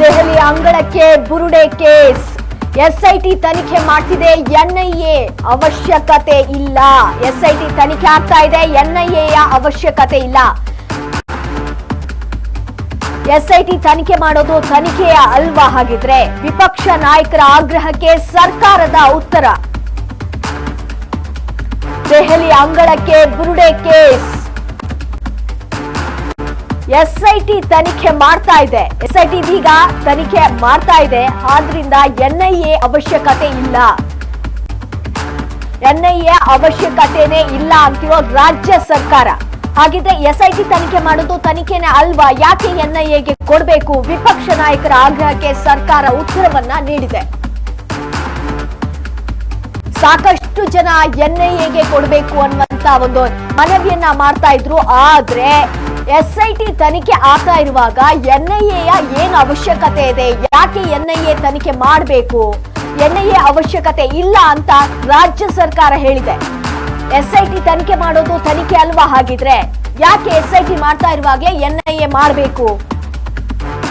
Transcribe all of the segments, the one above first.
ದೆಹಲಿ ಅಂಗಳಕ್ಕೆ ಬುರುಡೆ case. SIT ತನಿಖೆ ಮಾಡ್ತಿದೆ ಎನ್ಐಎ, ಅವಶ್ಯಕತೆ ಇಲ್ಲ. ಎಸ್ಐಟಿ ತನಿಖೆ ಆಗ್ತಾ ಇದೆ, ಎನ್ಐಎಯ ಅವಶ್ಯಕತೆ ಇಲ್ಲ. ಎಸ್ಐಟಿ ತನಿಖೆ ಮಾಡೋದು ತನಿಖೆಯ ಅಲ್ವಾ ಹಾಗಿದ್ರೆ? ವಿಪಕ್ಷ ನಾಯಕರ ಆಗ್ರಹಕ್ಕೆ ಸರ್ಕಾರದ ಉತ್ತರ. ದೆಹಲಿ ಅಂಗಳಕ್ಕೆ ಬುರುಡೆ ಕೇಸ್. ಎಸ್ಐಟಿ ತನಿಖೆ ಮಾಡ್ತಾ ಇದೆ, ಎಸ್ಐಟಿ ಇದೀಗ ತನಿಖೆ ಮಾಡ್ತಾ ಇದೆ. ಆದ್ರಿಂದ ಎನ್ಐಎ ಅವಶ್ಯಕತೆ ಇಲ್ಲ, ಎನ್ಐಎ ಅವಶ್ಯಕತೆನೇ ಇಲ್ಲ ಅಂತಿರೋ ರಾಜ್ಯ ಸರ್ಕಾರ. ಹಾಗಿದ್ರೆ ಎಸ್ಐಟಿ ತನಿಖೆ ಮಾಡೋದು ತನಿಖೆನೇ ಅಲ್ವಾ, ಯಾಕೆ ಎನ್ಐಎಗೆ ಕೊಡಬೇಕು? ವಿಪಕ್ಷ ನಾಯಕರ ಆಗ್ರಹಕ್ಕೆ ಸರ್ಕಾರ ಉತ್ತರವನ್ನ ನೀಡಿದೆ. ಸಾಕಷ್ಟು ಜನ ಎನ್ಐಎಗೆ ಕೊಡಬೇಕು ಅನ್ನುವಂತ ಒಂದು ಮನವಿಯನ್ನ ಮಾಡ್ತಾ ಇದ್ರು. ಆದ್ರೆ ಎಸ್ಐಟಿ ತನಿಖೆ ಆಗ್ತಾ ಇರುವಾಗ ಎನ್ಐಎಯ ಏನು ಅವಶ್ಯಕತೆ ಇದೆ, ಯಾಕೆ ಎನ್ಐಎ ತನಿಖೆ ಮಾಡಬೇಕು? ಎನ್ಐಎ ಅವಶ್ಯಕತೆ ಇಲ್ಲ ಅಂತ ರಾಜ್ಯ ಸರ್ಕಾರ ಹೇಳಿದೆ. ಎಸ್ಐಟಿ ತನಿಖೆ ಮಾಡೋದು ತನಿಖೆ ಅಲ್ವಾ ಹಾಗಿದ್ರೆ? ಯಾಕೆ ಎಸ್ಐಟಿ ಮಾಡ್ತಾ ಇರುವಾಗಲೇ ಎನ್ಐಎ ಮಾಡಬೇಕು?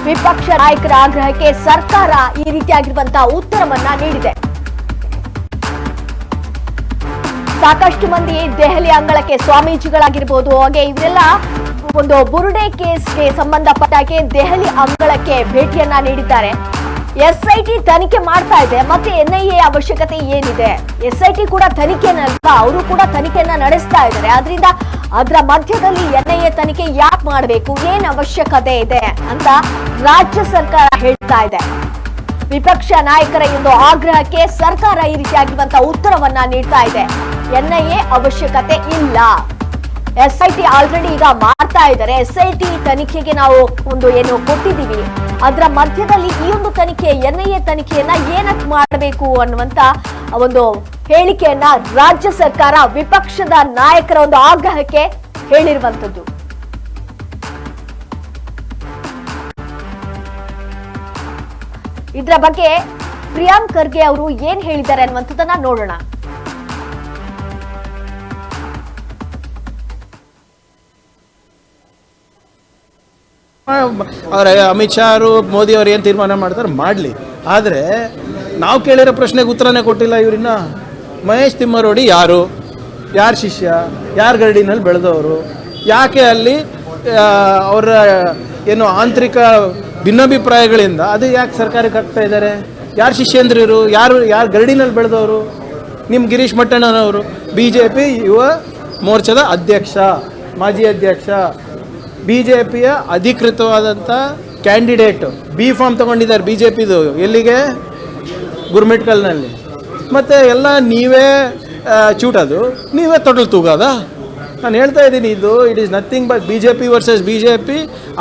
ವಿಪಕ್ಷ ನಾಯಕರ ಆಗ್ರಹಕ್ಕೆ ಸರ್ಕಾರ ಈ ರೀತಿಯಾಗಿರುವಂತಹ ಉತ್ತರವನ್ನ ನೀಡಿದೆ. ಸಾಕಷ್ಟು ಮಂದಿ ದೆಹಲಿ ಅಂಗಳಕ್ಕೆ ಸ್ವಾಮೀಜಿಗಳಾಗಿರ್ಬೋದು, ಹಾಗೆ ಇವರೆಲ್ಲ ಒಂದು ಬುರುಡೆ ಕೇಸ್ಗೆ ಸಂಬಂಧಪಟ್ಟಾಗೆ ದೆಹಲಿ ಅಂಗಳಕ್ಕೆ ಭೇಟಿಯನ್ನ ನೀಡಿದ್ದಾರೆ. ಎಸ್ಐಟಿ ತನಿಖೆ ಮಾಡ್ತಾ ಇದೆ, ಮತ್ತೆ ಎನ್ಐಎ ಅವಶ್ಯಕತೆ ಏನಿದೆ? ಎಸ್ಐಟಿ ಕೂಡ ತನಿಖೆನಲ್ವಾ, ಅವರು ಕೂಡ ತನಿಖೆಯನ್ನ ನಡೆಸ್ತಾ ಇದ್ದಾರೆ. ಆದ್ರಿಂದ ಅದರ ಮಧ್ಯದಲ್ಲಿ ಎನ್ಐಎ ತನಿಖೆ ಯಾಕೆ ಮಾಡಬೇಕು, ಏನ್ ಅವಶ್ಯಕತೆ ಇದೆ ಅಂತ ರಾಜ್ಯ ಸರ್ಕಾರ ಹೇಳ್ತಾ ಇದೆ. ವಿಪಕ್ಷ ನಾಯಕರ ಒಂದು ಆಗ್ರಹಕ್ಕೆ ಸರ್ಕಾರ ಈ ರೀತಿಯಾಗಿರುವಂತಹ ಉತ್ತರವನ್ನ ನೀಡ್ತಾ ಇದೆ. ಎನ್ಐಎ ಅವಶ್ಯಕತೆ ಇಲ್ಲ, ಎಸ್ಐಟಿ ಆಲ್ರೆಡಿ ಈಗ ಮಾಡ್ತಾ ಇದ್ದಾರೆ. ಎಸ್ಐಟಿ ತನಿಖೆಗೆ ನಾವು ಒಂದು ಏನು ಕೊಟ್ಟಿದ್ದೀವಿ, ಅದರ ಮಧ್ಯದಲ್ಲಿ ಈ ಒಂದು ತನಿಖೆ, ಎನ್ಐಎ ತನಿಖೆಯನ್ನ ಏನಕ್ಕೆ ಮಾಡಬೇಕು ಅನ್ನುವಂತ ಒಂದು ಹೇಳಿಕೆಯನ್ನ ರಾಜ್ಯ ಸರ್ಕಾರ ವಿಪಕ್ಷದ ನಾಯಕರ ಒಂದು ಆಗ್ರಹಕ್ಕೆ ಹೇಳಿರುವಂತದ್ದು. ಇದರ ಬಗ್ಗೆ ಪ್ರಿಯಾಂಕ್ ಖರ್ಗೆ ಅವರು ಏನ್ ಹೇಳಿದ್ದಾರೆ ಅನ್ನುವಂಥದ್ದನ್ನ ನೋಡೋಣ. ಅವ್ರ ಅಮಿತ್ ಶಾ ಅವರು, ಮೋದಿ ಅವರು ಏನು ತೀರ್ಮಾನ ಮಾಡ್ತಾರೆ ಮಾಡಲಿ. ಆದರೆ ನಾವು ಕೇಳಿರೋ ಪ್ರಶ್ನೆಗೆ ಉತ್ತರನೇ ಕೊಟ್ಟಿಲ್ಲ ಇವರಿನ್ನ. ಮಹೇಶ್ ತಿಮ್ಮರೋಡಿ ಯಾರು, ಯಾರ ಶಿಷ್ಯ, ಯಾರ ಗರಡಿನಲ್ಲಿ ಬೆಳೆದವರು, ಯಾಕೆ ಅಲ್ಲಿ ಅವರ ಏನು ಆಂತರಿಕ ಭಿನ್ನಾಭಿಪ್ರಾಯಗಳಿಂದ ಅದು ಯಾಕೆ ಸರ್ಕಾರಕ್ಕೆ ಹಾಕ್ತಾ ಇದ್ದಾರೆ? ಯಾರು ಶಿಷ್ಯಂದ್ರಿರು, ಯಾರು ಗರಡಿನಲ್ಲಿ ಬೆಳೆದವರು? ನಿಮ್ಮ ಗಿರೀಶ್ ಮಟ್ಟಣ್ಣನವರು BJP ಯುವ ಮೋರ್ಚಾದ ಅಧ್ಯಕ್ಷ, ಮಾಜಿ ಅಧ್ಯಕ್ಷ, BJPಯ ಅಧಿಕೃತವಾದಂಥ ಕ್ಯಾಂಡಿಡೇಟು. ಬಿ ಫಾರ್ಮ್ ತೊಗೊಂಡಿದ್ದಾರೆ BJPದು, ಎಲ್ಲಿಗೆ? ಗುರ್ಮಿಟ್ಕಲ್ನಲ್ಲಿ. ಮತ್ತು ಎಲ್ಲ ನೀವೇ ಚೂಟೋದು, ನೀವೇ ತೊಡಲು ತೂಗೋದ? ನಾನು ಹೇಳ್ತಾ ಇದ್ದೀನಿ, ಇದು it is nothing but BJP versus BJP,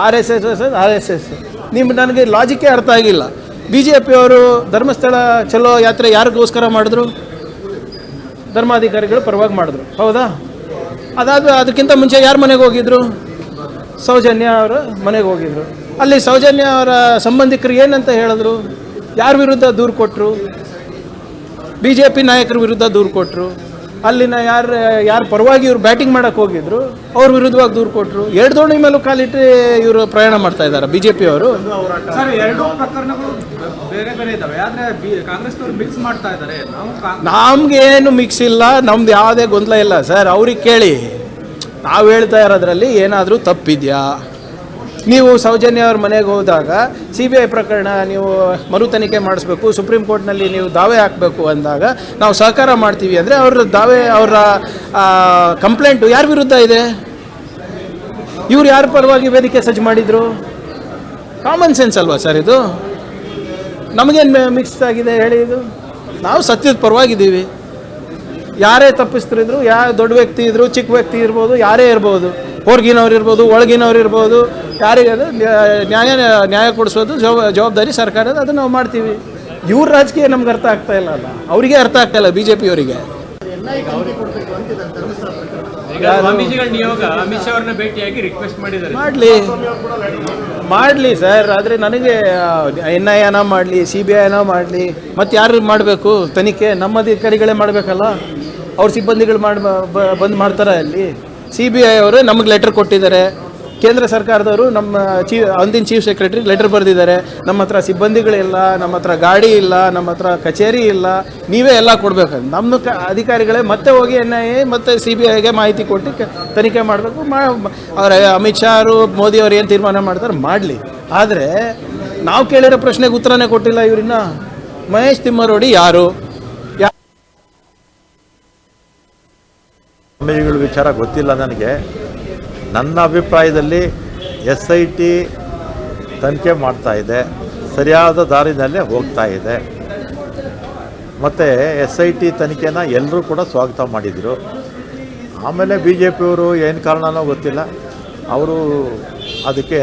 RSS versus RSS. ನನಗೆ ಲಾಜಿಕ್ಕೇ ಅರ್ಥ ಆಗಿಲ್ಲ. BJP ಅವರು ಧರ್ಮಸ್ಥಳ ಚಲೋ ಯಾತ್ರೆ ಯಾರಿಗೋಸ್ಕರ ಮಾಡಿದ್ರು? ಧರ್ಮಾಧಿಕಾರಿಗಳು ಪರವಾಗಿ ಮಾಡಿದ್ರು, ಹೌದಾ? ಅದಕ್ಕಿಂತ ಮುಂಚೆ ಯಾರ ಮನೆಗೆ ಹೋಗಿದ್ರು? ಸೌಜನ್ಯ ಅವರ ಮನೆಗೆ ಹೋಗಿದ್ರು. ಅಲ್ಲಿ ಸೌಜನ್ಯ ಅವರ ಸಂಬಂಧಿಕರು ಏನಂತ ಹೇಳಿದ್ರು? ಯಾರ ವಿರುದ್ಧ ದೂರು ಕೊಟ್ಟರು? BJP ನಾಯಕರ ವಿರುದ್ಧ ದೂರು ಕೊಟ್ಟರು. ಅಲ್ಲಿನ ಯಾರು ಪರವಾಗಿ ಇವರು ಬ್ಯಾಟಿಂಗ್ ಮಾಡೋಕ್ಕೆ ಹೋಗಿದ್ರು ಅವ್ರ ವಿರುದ್ಧವಾಗಿ ದೂರು ಕೊಟ್ಟರು. ಎರಡು ದೋಣಿ ಮೇಲೂ ಕಾಲಿಟ್ಟು ಇವರು ಪ್ರಯಾಣ ಮಾಡ್ತಾ ಇದ್ದಾರೆ BJP ಅವರು. ಸರ್, ಎರಡು ಪ್ರಕರಣಗಳು ಬೇರೆ ಬೇರೆ ಇದ್ದಾವೆ, ಆದರೆ ಕಾಂಗ್ರೆಸ್ನವರು ಮಿಕ್ಸ್ ಮಾಡ್ತಾ ಇದ್ದಾರೆ. ನಮ್ಗೇನು ಮಿಕ್ಸ್ ಇಲ್ಲ, ನಮ್ದು ಯಾವುದೇ ಗೊಂದಲ ಇಲ್ಲ ಸರ್. ಅವ್ರಿಗೆ ಕೇಳಿ, ನಾವು ಹೇಳ್ತಾ ಇರೋದ್ರಲ್ಲಿ ಏನಾದರೂ ತಪ್ಪಿದೆಯಾ? ನೀವು ಸೌಜನ್ಯ ಅವ್ರ ಮನೆಗೆ ಹೋದಾಗ CBI ಪ್ರಕರಣ ನೀವು ಮರು ತನಿಖೆ ಮಾಡಿಸ್ಬೇಕು, ಸುಪ್ರೀಂ ಕೋರ್ಟ್ನಲ್ಲಿ ನೀವು ದಾವೆ ಹಾಕಬೇಕು ಅಂದಾಗ ನಾವು ಸಹಕಾರ ಮಾಡ್ತೀವಿ ಅಂದರೆ ಅವ್ರ ದಾವೆ, ಅವರ ಕಂಪ್ಲೇಂಟು ಯಾರ ವಿರುದ್ಧ ಇದೆ? ಇವ್ರು ಯಾರ ಪರವಾಗಿ ವೇದಿಕೆ ಸಜ್ಜು ಮಾಡಿದರು? ಕಾಮನ್ ಸೆನ್ಸ್ ಅಲ್ವಾ ಸರ್ ಇದು? ನಮಗೇನು ಮಿಕ್ಸ್ ಆಗಿದೆ ಹೇಳಿ? ಇದು ನಾವು ಸತ್ಯದ ಪರವಾಗಿದ್ದೀವಿ. ಯಾರೇ ತಪ್ಪಿಸ್ತಿದ್ರು, ದೊಡ್ಡ ವ್ಯಕ್ತಿ ಇದ್ರು, ಚಿಕ್ಕ ವ್ಯಕ್ತಿ ಇರ್ಬೋದು, ಯಾರೇ ಇರ್ಬೋದು, ಹೊರಗಿನವ್ರು ಇರ್ಬೋದು, ಒಳಗಿನವ್ರು ಇರ್ಬೋದು, ಯಾರಿಗಾದ್ರೂ ನ್ಯಾಯ ಕೊಡಿಸೋದು ಜವಾಬ್ದಾರಿ ಸರ್ಕಾರದ, ಅದು ನಾವು ಮಾಡ್ತೀವಿ. ಇವ್ರ ರಾಜಕೀಯ ನಮ್ಗೆ ಅರ್ಥ ಆಗ್ತಾ ಇಲ್ಲ ಅಲ್ಲ, ಅವರಿಗೆ ಅರ್ಥ ಆಗ್ತಾ ಇಲ್ಲ BJP ಅವರಿಗೆ. ಸ್ವಾಮೀಜಿಗಳ ನಿಯೋಗ ಅಮಿತ್ ಶಾ ಅವರನ್ನ ಭೇಟಿಯಾಗಿ ರಿಕ್ವೆಸ್ಟ್ ಮಾಡಿದ್ದಾರೆ. ಮಾಡಲಿ ಸರ್, ಆದರೆ ನನಗೆ NIAನ ಮಾಡಲಿ, CBIನ ಮಾಡಲಿ, ಮತ್ತು ಯಾರು ಮಾಡಬೇಕು ತನಿಖೆ? ನಮ್ಮ ಅಧಿಕಾರಿಗಳೇ ಮಾಡಬೇಕಲ್ಲ. ಅವ್ರ ಸಿಬ್ಬಂದಿಗಳು ಬಂದು ಮಾಡ್ತಾರೆ ಅಲ್ಲಿ. CBI ಅವರು ನಮಗೆ ಲೆಟರ್ ಕೊಟ್ಟಿದ್ದಾರೆ, ಕೇಂದ್ರ ಸರ್ಕಾರದವರು ನಮ್ಮ ಅಂದಿನ ಚೀಫ್ ಸೆಕ್ರೆಟರಿ ಲೆಟರ್ ಬರೆದಿದ್ದಾರೆ, ನಮ್ಮ ಹತ್ರ ಸಿಬ್ಬಂದಿಗಳಿಲ್ಲ, ನಮ್ಮ ಹತ್ರ ಗಾಡಿ ಇಲ್ಲ, ನಮ್ಮ ಹತ್ರ ಕಚೇರಿ ಇಲ್ಲ, ನೀವೇ ಎಲ್ಲ ಕೊಡಬೇಕು. ನಮ್ಮ ಅಧಿಕಾರಿಗಳೇ ಮತ್ತೆ ಹೋಗಿ NIA ಮತ್ತು CBIಗೆ ಮಾಹಿತಿ ಕೊಟ್ಟು ತನಿಖೆ ಮಾಡಬೇಕು. ಅವ್ರ ಅಮಿತ್ ಶಾ ಅವರು ಮೋದಿ ಅವರು ಏನು ತೀರ್ಮಾನ ಮಾಡ್ತಾರೆ ಮಾಡಲಿ. ಆದರೆ ನಾವು ಕೇಳಿರೋ ಪ್ರಶ್ನೆಗೆ ಉತ್ತರನೇ ಕೊಟ್ಟಿಲ್ಲ ಇವರಿನ್ನ. ಮಹೇಶ್ ತಿಮ್ಮರೋಡಿ ಯಾರು? ಸ್ವಾಮೀಜಿಗಳ ವಿಚಾರ ಗೊತ್ತಿಲ್ಲ ನನಗೆ. ನನ್ನ ಅಭಿಪ್ರಾಯದಲ್ಲಿ SIT ತನಿಖೆ ಮಾಡ್ತಾ ಇದೆ, ಸರಿಯಾದ ದಾರಿನಲ್ಲೇ ಹೋಗ್ತಾ ಇದೆ. ಮತ್ತು SIT ತನಿಖೆನ ಎಲ್ಲರೂ ಕೂಡ ಸ್ವಾಗತ ಮಾಡಿದರು. ಆಮೇಲೆ BJPಯವರು ಏನು ಕಾರಣನೋ ಗೊತ್ತಿಲ್ಲ, ಅವರು ಅದಕ್ಕೆ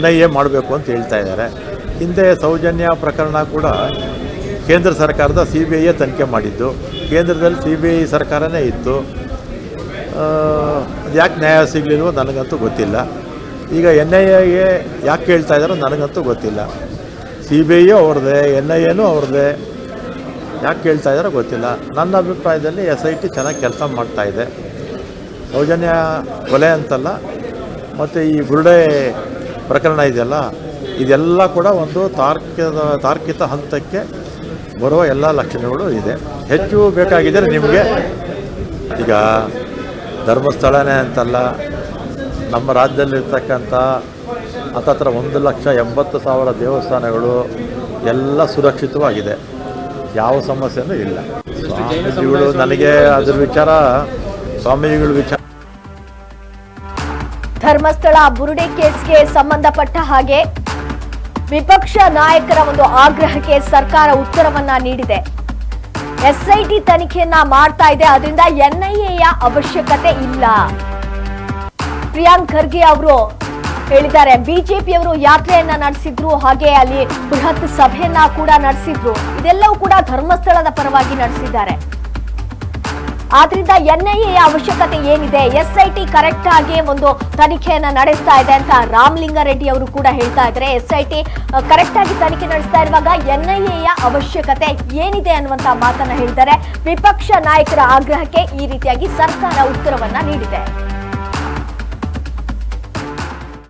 NIA ಮಾಡಬೇಕು ಅಂತ ಹೇಳ್ತಾ ಇದ್ದಾರೆ. ಹಿಂದೆ ಸೌಜನ್ಯ ಪ್ರಕರಣ ಕೂಡ ಕೇಂದ್ರ ಸರ್ಕಾರದ CBI ತನಿಖೆ ಮಾಡಿದ್ದು. ಕೇಂದ್ರದಲ್ಲಿ CBI ಸರ್ಕಾರನೇ ಇತ್ತು. ಯಾಕೆ ನ್ಯಾಯ ಸಿಗಲಿಲ್ವೋ ನನಗಂತೂ ಗೊತ್ತಿಲ್ಲ. ಈಗ NIAಗೆ ಯಾಕೆ ಕೇಳ್ತಾ ಇದ್ದಾರೋ ನನಗಂತೂ ಗೊತ್ತಿಲ್ಲ. CBI ಅವ್ರದ್ದೇ, NIAನೂ ಅವ್ರದ್ದೇ, ಯಾಕೆ ಕೇಳ್ತಾ ಇದ್ದಾರೋ ಗೊತ್ತಿಲ್ಲ. ನನ್ನ ಅಭಿಪ್ರಾಯದಲ್ಲಿ SIT ಚೆನ್ನಾಗಿ ಕೆಲಸ ಮಾಡ್ತಾಯಿದೆ. ಸೌಜನ್ಯ ಕೊಲೆ ಅಂತಲ್ಲ, ಮತ್ತು ಈ ಬುರುಡೆ ಪ್ರಕರಣ ಇದೆಯಲ್ಲ, ಇದೆಲ್ಲ ಕೂಡ ಒಂದು ತಾರ್ಕಿಕ ಹಂತಕ್ಕೆ ಬರುವ ಎಲ್ಲ ಲಕ್ಷಣಗಳು ಇದೆ. ಹೆಚ್ಚು ಬೇಕಾಗಿದ್ದರೆ ನಿಮಗೆ ಈಗ ಧರ್ಮಸ್ಥಳನೇ ಅಂತಲ್ಲ, ನಮ್ಮ ರಾಜ್ಯದಲ್ಲಿರ್ತಕ್ಕಂಥ ಹತ್ತತ್ರ 1,80,000 ದೇವಸ್ಥಾನಗಳು ಎಲ್ಲ ಸುರಕ್ಷಿತವಾಗಿದೆ, ಯಾವ ಸಮಸ್ಯೆನೂ ಇಲ್ಲ. ಸ್ವಾಮೀಜಿಗಳು ನನಗೆ ಅದ್ರ ವಿಚಾರ ಸ್ವಾಮೀಜಿಗಳ ವಿಚಾರ. ಧರ್ಮಸ್ಥಳ ಬುರುಡೆ ಕೇಸ್ಗೆ ಸಂಬಂಧಪಟ್ಟ ಹಾಗೆ ವಿಪಕ್ಷ ನಾಯಕರ ಒಂದು ಆಗ್ರಹಕ್ಕೆ ಸರ್ಕಾರ ಉತ್ತರವನ್ನ ನೀಡಿದೆ. SIT ತನಿಖೆಯನ್ನ ಮಾಡ್ತಾ ಇದೆ, ಅದರಿಂದ NIAಯ ಅವಶ್ಯಕತೆ ಇಲ್ಲ. ಪ್ರಿಯಾಂಕ್ ಖರ್ಗೆ ಅವರು ಹೇಳಿದ್ದಾರೆ. ಬಿಜೆಪಿಯವರು ಯಾತ್ರೆಯನ್ನ ನಡೆಸಿದ್ರು, ಹಾಗೆ ಅಲ್ಲಿ ಬೃಹತ್ ಸಭೆಯನ್ನ ಕೂಡ ನಡೆಸಿದ್ರು. ಇದೆಲ್ಲವೂ ಕೂಡ ಧರ್ಮಸ್ಥಳದ ಪರವಾಗಿ ನಡೆಸಿದ್ದಾರೆ. ಆದ್ರಿಂದ NIAಯ ಅವಶ್ಯಕತೆ ಏನಿದೆ, SIT ಕರೆಕ್ಟ್ ಆಗಿ ಒಂದು ತನಿಖೆಯನ್ನ ನಡೆಸ್ತಾ ಇದೆ ಅಂತ ರಾಮಲಿಂಗಾರೆಡ್ಡಿ ಅವರು ಕೂಡ ಹೇಳ್ತಾ ಇದ್ದಾರೆ. SIT ಕರೆಕ್ಟ್ ಆಗಿ ತನಿಖೆ ನಡೆಸ್ತಾ ಇರುವಾಗ NIAಯ ಅವಶ್ಯಕತೆ ಏನಿದೆ ಅನ್ನುವಂತ ಮಾತನ್ನ ಹೇಳ್ತಾರೆ. ವಿಪಕ್ಷ ನಾಯಕರ ಆಗ್ರಹಕ್ಕೆ ಈ ರೀತಿಯಾಗಿ ಸರ್ಕಾರ ಉತ್ತರವನ್ನ ನೀಡಿದೆ.